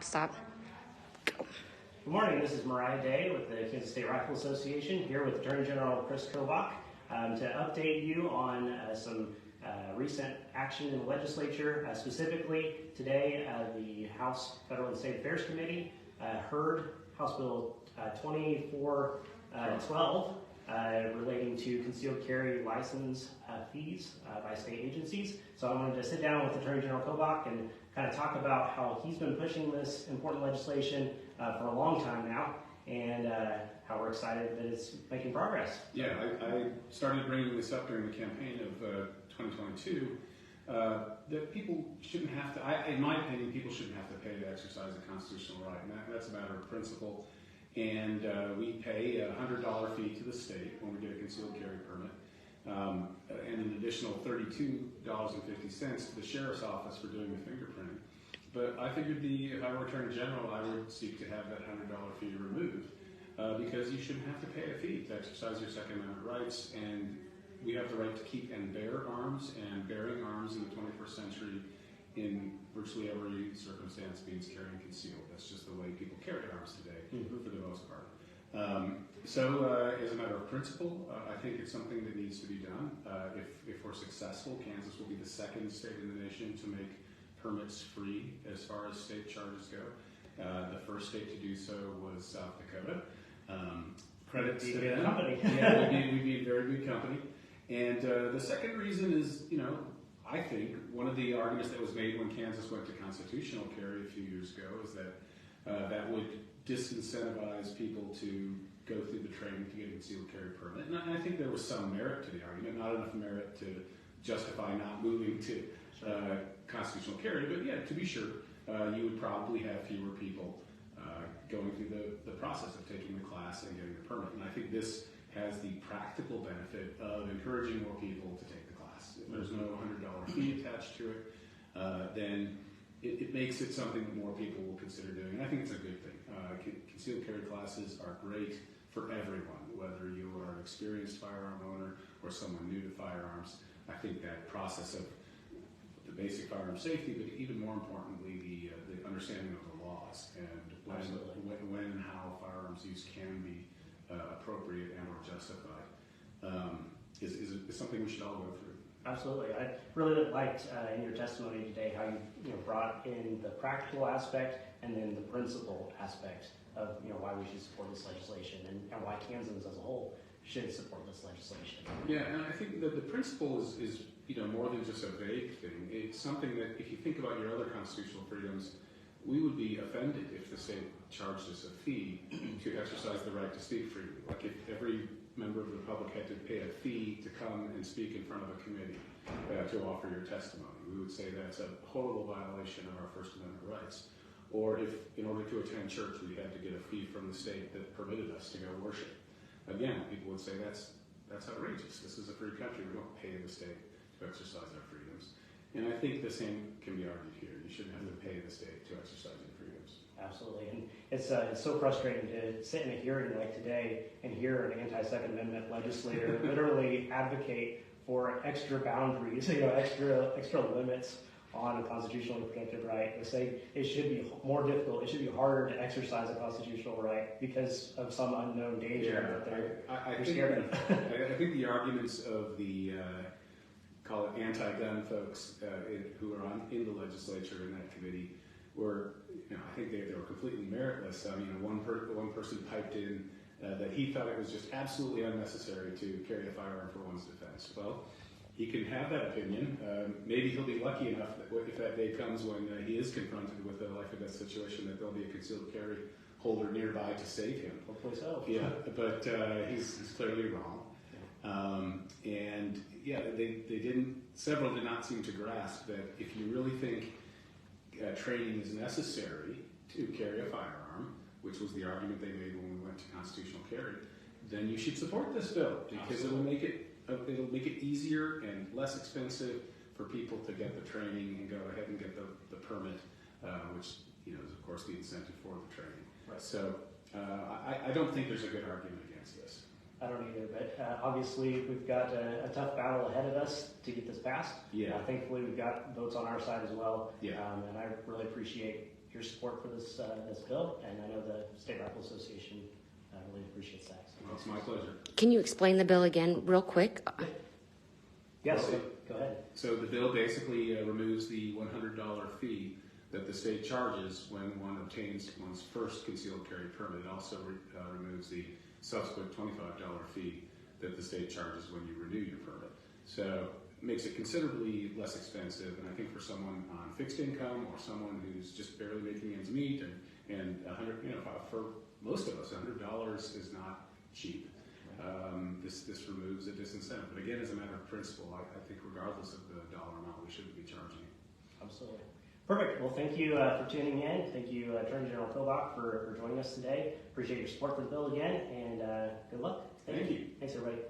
Stop. Go. Good morning, this is Mariah Day with the Kansas State Rifle Association, here with Attorney General Kris Kobach to update you on some recent action in the legislature. Specifically, today the House Federal and State Affairs Committee heard House Bill 2412 relating to concealed carry license fees by state agencies. So I wanted to sit down with Attorney General Kobach and kind of talk about how he's been pushing this important legislation for a long time now, and how we're excited that it's making progress. Yeah, I started bringing this up during the campaign of 2022, that people shouldn't have to, in my opinion, people shouldn't have to pay to exercise a constitutional right, and that's a matter of principle. And we pay a $100 fee to the state when we get a concealed carry permit, and an additional $32.50 to the sheriff's office for doing the fingerprinting. But I figured if I were Attorney General, I would seek to have that $100 fee removed, because you shouldn't have to pay a fee to exercise your Second Amendment rights, and we have the right to keep and bear arms, and bearing arms in the 21st century in virtually every circumstance means carrying concealed. That's just the way people carry arms today, for the most part. So as a matter of principle, I think it's something that needs to be done. If we're successful, Kansas will be the second state in the nation to make permits free as far as state charges go. The first state to do so was South Dakota. Credits to them. Company. Yeah, we'd be a very good company. And the second reason is, I think one of the arguments that was made when Kansas went to constitutional carry a few years ago is that that would disincentivize people to go through the training to get a concealed carry permit. And I think there was some merit to the argument, not enough merit to justify not moving to constitutional carry, but yeah, to be sure, you would probably have fewer people going through the process of taking the class and getting the permit. And I think this has the practical benefit of encouraging more people to take the class. If there's no $100 fee attached to it, then it makes it something that more people will consider doing. And I think it's a good thing. Concealed carry classes are great for everyone, whether you are an experienced firearm owner or someone new to firearms. I think that process of the basic firearm safety, but even more importantly, the understanding of the laws and when and how firearms use can be appropriate and or justified is something we should all go through. Absolutely. I really liked in your testimony today how you brought in the practical aspect and then the principle aspect of why we should support this legislation and why Kansans as a whole should support this legislation. Yeah, and I think that the principle is more than just a vague thing. It's something that if you think about your other constitutional freedoms, we would be offended if the state charged us a fee to exercise the right to speak freely. Like if every member of the public had to pay a fee to come and speak in front of a committee to offer your testimony. We would say that's a horrible violation of our First Amendment rights. Or if, in order to attend church, we had to get a fee from the state that permitted us to go worship. Again, people would say that's outrageous. This is a free country. We don't pay the state to exercise our freedoms. And I think the same can be argued here. You shouldn't have to pay the state to exercise your freedoms. Absolutely, and it's so frustrating to sit in a hearing like today and hear an anti-Second Amendment legislator literally advocate for extra boundaries, extra limits on a constitutionally protected right. They say it should be more difficult, it should be harder to exercise a constitutional right because of some unknown danger that they're scared of. I think the arguments of the call it anti-gun folks who are in the legislature in that committee were, I think they were completely meritless. I mean, one person piped in that he thought it was just absolutely unnecessary to carry a firearm for one's defense. Well, he can have that opinion. Maybe he'll be lucky enough that if that day comes when he is confronted with a life or death situation, that there'll be a concealed carry holder nearby to save him. Hopefully so. Yeah, but he's clearly wrong. And yeah, several did not seem to grasp that if you really think training is necessary to carry a firearm, which was the argument they made when we went to constitutional carry, then you should support this bill because it'll make it easier and less expensive for people to get the training and go ahead and get the permit, which is of course the incentive for the training. Right. So I don't think there's a good argument against this. I don't either, but obviously we've got a tough battle ahead of us to get this passed. Yeah. Thankfully we've got votes on our side as well. Yeah. And I really appreciate your support for this this bill, and I know the State Rifle Association really appreciates that. So Well, it's my pleasure. Can you explain the bill again real quick? yes, go ahead. So the bill basically removes the $100 fee that the state charges when one obtains one's first concealed carry permit. It also removes the subsequent $25 fee that the state charges when you renew your permit. So it makes it considerably less expensive, and I think for someone on fixed income or someone who's just barely making ends meet, and $100, for most of us, $100 is not cheap. This removes a disincentive. But again, as a matter of principle, I think regardless of the dollar amount, we shouldn't be charging. Absolutely. Perfect. Well, thank you for tuning in. Thank you, Attorney General Kobach, for joining us today. Appreciate your support for the bill again, and good luck. Thank you. Thanks, everybody.